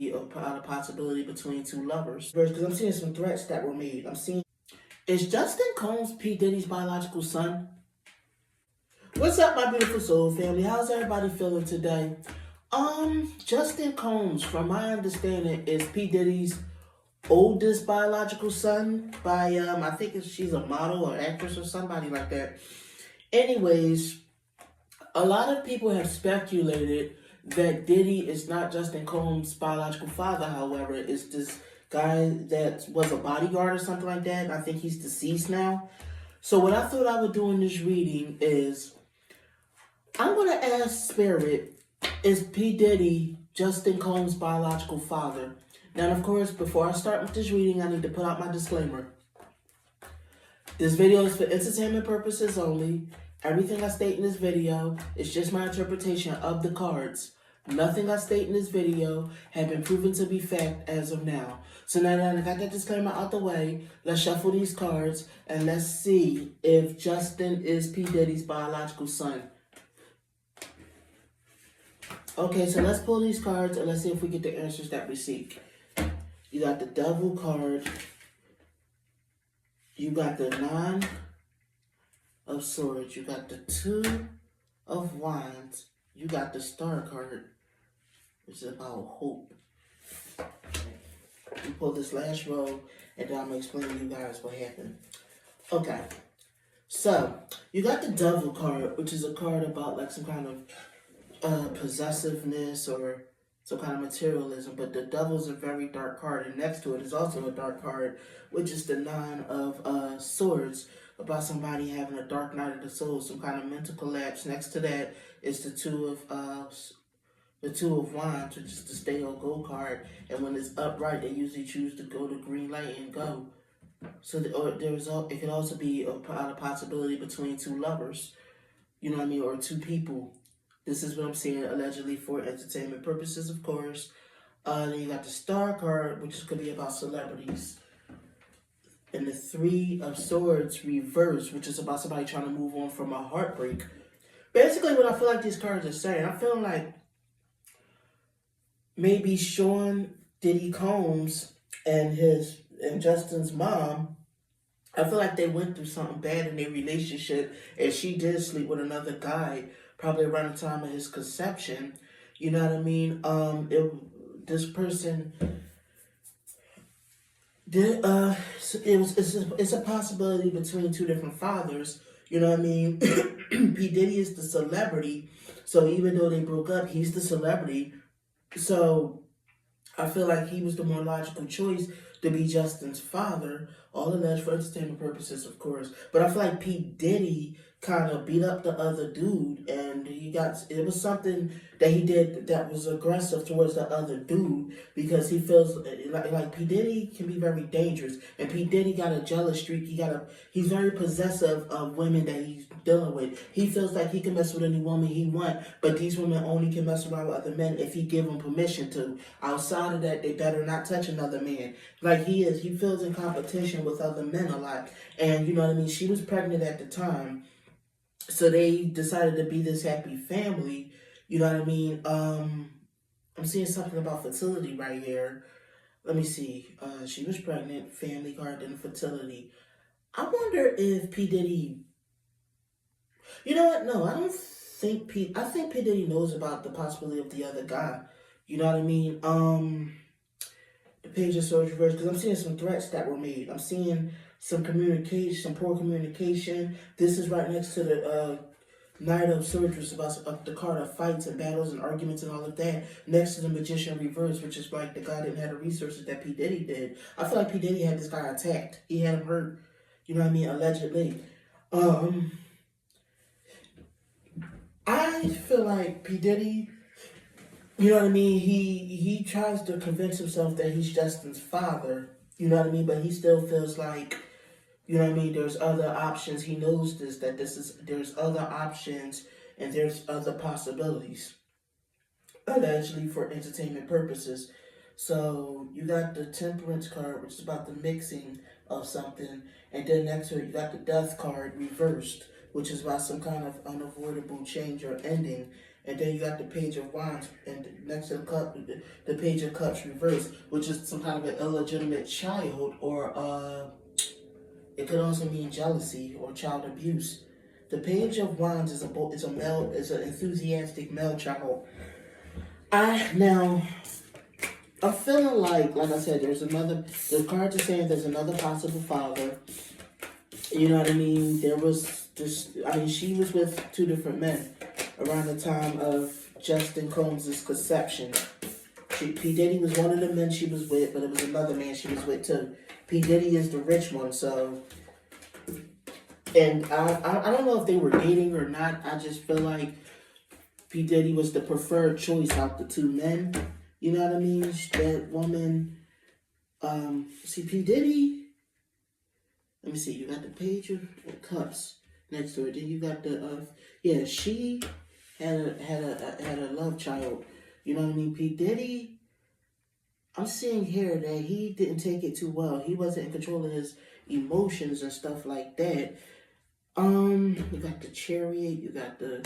a possibility between two lovers. Because I'm seeing some threats that were made. Is Justin Combs P. Diddy's biological son? What's up, my beautiful soul family? How's everybody feeling today? Justin Combs, from my understanding, is P. Diddy's oldest biological son by, I think she's a model or actress or somebody like that. Anyways, a lot of people have speculated that Diddy is not Justin Combs' biological father, however. It's this guy that was a bodyguard or something like that. I think he's deceased now. So what I thought I would do in this reading is, I'm going to ask Spirit, is P. Diddy Justin Combs' biological father? Now, of course, before I start with this reading, I need to put out my disclaimer. This video is for entertainment purposes only. Everything I state in this video is just my interpretation of the cards. Nothing I state in this video have been proven to be fact as of now. So now that I got that disclaimer out the way, let's shuffle these cards and let's see if Justin is P. Diddy's biological son. Okay, so let's pull these cards and let's see if we get the answers that we seek. You got the Devil card. You got the Nine of Swords. You got the Two of Wands. You got the Star card, which is about hope. We pull this last row, and then I'm going to explain to you guys what happened. Okay, so you got the Devil card, which is a card about like some kind of possessiveness or some kind of materialism, but the Devil's a very dark card, and next to it is also a dark card, which is the Nine of Swords, about somebody having a dark night of the soul, some kind of mental collapse. Next to that is the Two of Wands, which is the stay or go card, and when it's upright, they usually choose to go to green light and go. So it could also be a possibility between two lovers, you know what I mean, or two people. This is what I'm saying, allegedly for entertainment purposes, of course. Then you got the Star card, which could be about celebrities. And the Three of Swords reverse, which is about somebody trying to move on from a heartbreak. Basically, what I feel like these cards are saying, I'm feeling like maybe Sean Diddy Combs and Justin's mom, I feel like they went through something bad in their relationship, and she did sleep with another guy, probably around the time of his conception. You know what I mean? This person did. It's a possibility between two different fathers. You know what I mean? P. Diddy is the celebrity, so even though they broke up, he's the celebrity. So I feel like he was the more logical choice to be Justin's father, all alleged for entertainment purposes, of course. But I feel like P. Diddy kind of beat up the other dude, and it was something that he did that was aggressive towards the other dude, because he feels like P. Diddy can be very dangerous, and P. Diddy got a jealous streak. He's very possessive of women that he's dealing with. He feels like he can mess with any woman he wants, but these women only can mess around with other men if he give them permission to. Outside of that, they better not touch another man. Like he feels in competition with other men a lot, and you know what I mean. She was pregnant at the time. So they decided to be this happy family, you know what I mean? I'm seeing something about fertility right here. Let me see. She was pregnant, family card, and fertility. I wonder if P. Diddy... You know what? No, I don't think I think P. Diddy knows about the possibility of the other guy. You know what I mean? The Page of Swords reverse, because I'm seeing some threats that were made. I'm seeing some communication, some poor communication. This is right next to the Knight of Swords, which is about the card of fights and battles and arguments and all of that. Next to the Magician reverse, which is like the guy didn't have the resources that P. Diddy did. I feel like P. Diddy had this guy attacked. He had him hurt, you know what I mean, allegedly. I feel like P. Diddy, you know what I mean, he tries to convince himself that he's Justin's father, you know what I mean, but he still feels like, you know what I mean, there's other options. He knows there's other options and there's other possibilities, allegedly for entertainment purposes. So you got the Temperance card, which is about the mixing of something, and then next to it you got the Death card reversed, which is about some kind of unavoidable change or ending. And then you got the Page of Wands, and next to the cup, the Page of Cups reversed, which is some kind of an illegitimate child, or it could also mean jealousy or child abuse. The Page of Wands is an enthusiastic male child. I'm feeling like I said, the cards are saying there's another possible father. You know what I mean? She was with two different men around the time of Justin Combs' conception. P. Diddy was one of the men she was with, but it was another man she was with too. P. Diddy is the rich one, so. And I don't know if they were dating or not. I just feel like P. Diddy was the preferred choice out the two men. You know what I mean? That woman, P. Diddy. Let me see. You got the Page of Cups next to it. Then you got the she had a love child. You know what I mean? P. Diddy. I'm seeing here that he didn't take it too well. He wasn't in control of his emotions and stuff like that. You got the Chariot. You got the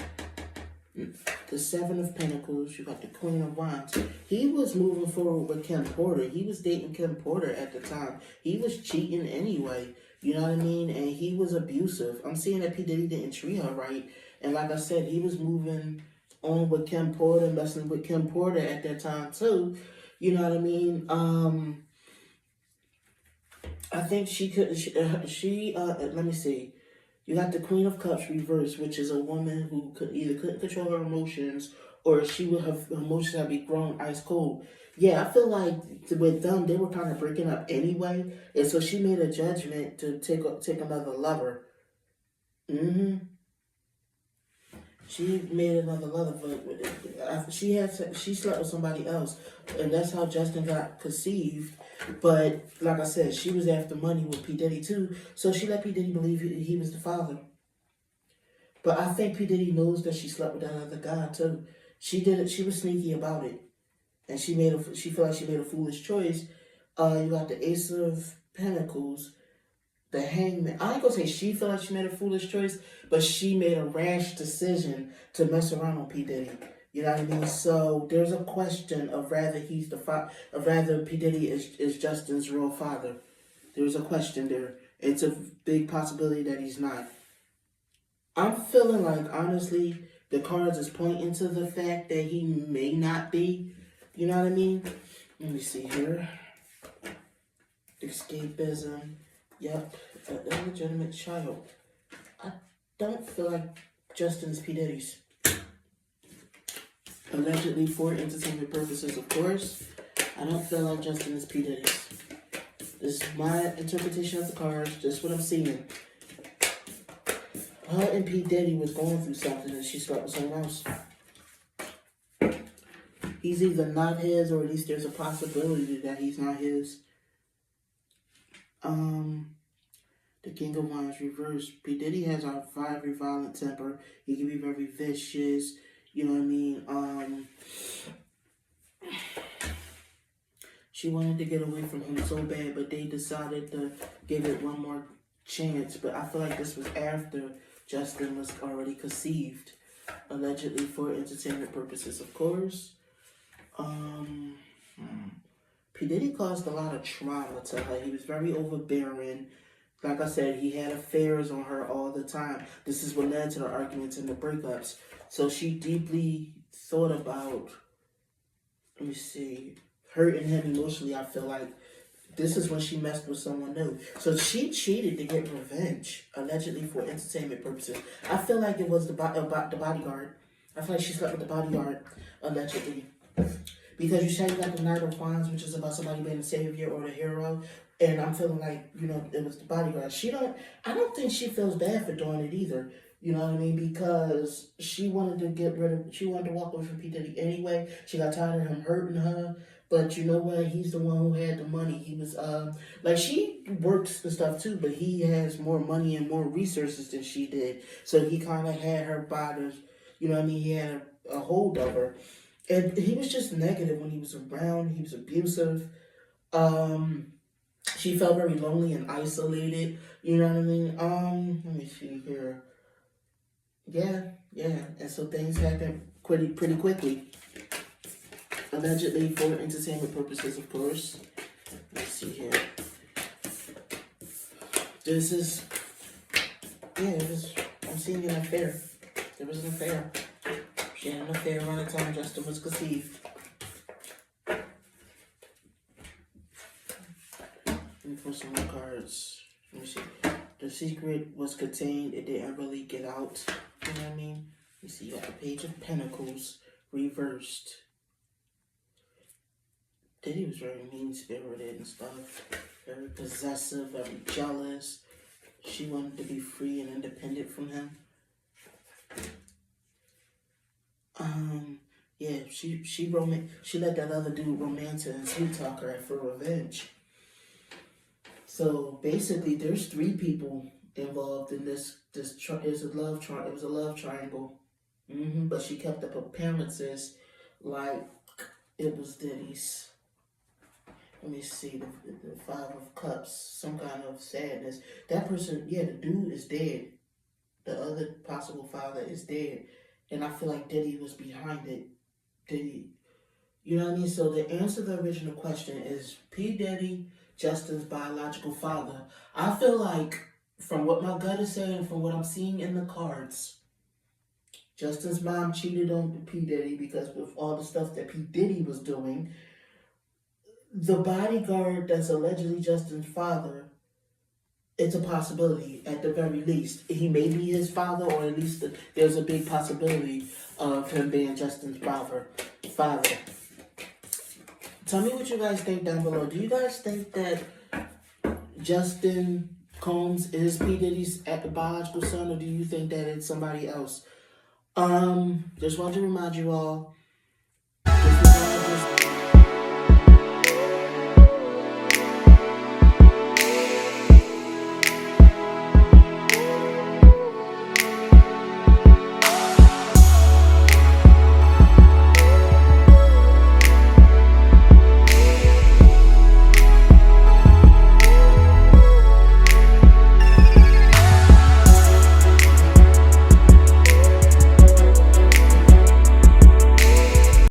Seven of Pentacles. You got the Queen of Wands. He was moving forward with Kim Porter. He was dating Kim Porter at the time. He was cheating anyway. You know what I mean? And he was abusive. I'm seeing that P. Diddy didn't treat her right. And like I said, he was moving on with Kim Porter, messing with Kim Porter at that time too. You know what I mean? I think let me see. You got the Queen of Cups reversed, which is a woman who couldn't control her emotions, or her emotions have been grown ice cold. Yeah, I feel like with them, they were kind of breaking up anyway, and so she made a judgment to take another lover. She made another lover, but she slept with somebody else, and that's how Justin got conceived. But like I said, she was after money with P. Diddy too, so she let P. Diddy believe he was the father. But I think P. Diddy knows that she slept with that other guy too. She did it. She was sneaky about it, and she felt like she made a foolish choice. You got the Ace of Pentacles, the Hangman. I ain't gonna say she felt like she made a foolish choice, but she made a rash decision to mess around on P. Diddy. You know what I mean? So there's a question of rather P. Diddy is Justin's real father. There's a question there. It's a big possibility that he's not. I'm feeling like, honestly, the cards is pointing to the fact that he may not be. You know what I mean? Let me see here. Escapism. Yep. An illegitimate child. I don't feel like Justin's P. Diddy's. Allegedly for entertainment purposes, of course. I don't feel like Justin is P. Diddy's. This is my interpretation of the cards, just what I'm seeing. Her and P. Diddy was going through something and she slept with someone else. He's either not his, or at least there's a possibility that he's not his. The King of Wands reversed. P. Diddy has a very violent temper. He can be very vicious. You know what I mean? She wanted to get away from him so bad, but they decided to give it one more chance. But I feel like this was after Justin was already conceived, allegedly for entertainment purposes, of course. P. Diddy caused a lot of trauma to her. He was very overbearing. Like I said, he had affairs on her all the time. This is what led to the arguments and the breakups. So she deeply thought about, let me see, hurting him emotionally. I feel like this is when she messed with someone new. So she cheated to get revenge, allegedly for entertainment purposes. I feel like it was about the bodyguard. I feel like she slept with the bodyguard, allegedly. Because you say you got the Knight of Wands, which is about somebody being the savior or the hero. And I'm feeling like, it was the bodyguard. I don't think she feels bad for doing it either. You know what I mean? Because she wanted to walk away from P. Diddy anyway. She got tired of him hurting her. But you know what? He's the one who had the money. He was, she works and stuff too, but he has more money and more resources than she did. So he kind of had her by you know what I mean? He had a hold of her. And he was just negative when he was around. He was abusive. She felt very lonely and isolated. You know what I mean? Let me see here. Yeah. And so things happened pretty quickly. Allegedly for entertainment purposes, of course. Let's see here. This is, I'm seeing an affair. There was an affair. She had an affair around the time Justin was conceived. Let me put some more cards. Let me see. The secret was contained. It didn't really get out. You know what I mean? You see, you got the Page of Pentacles reversed. Diddy was very mean-spirited and stuff. Very possessive, very jealous. She wanted to be free and independent from him. Yeah, she let that other dude romance her and sweet talk her for revenge. So basically, there's 3 people involved in this. It was a love triangle. But she kept up appearances like it was Diddy's. Let me see, the 5 of Cups, some kind of sadness. That person, yeah, the dude is dead. The other possible father is dead. And I feel like Diddy was behind it. Diddy, you know what I mean? So the answer to the original question is P. Diddy, Justin's biological father. I feel like, from what my gut is saying, from what I'm seeing in the cards, Justin's mom cheated on P. Diddy because with all the stuff that P. Diddy was doing. The bodyguard that's allegedly Justin's father, it's a possibility at the very least. He may be his father, or at least there's a big possibility of him being Justin's father. Tell me what you guys think down below. Do you guys think that Justin Combs is P. Diddy's biological son, or do you think that it's somebody else? Just wanted to remind you all,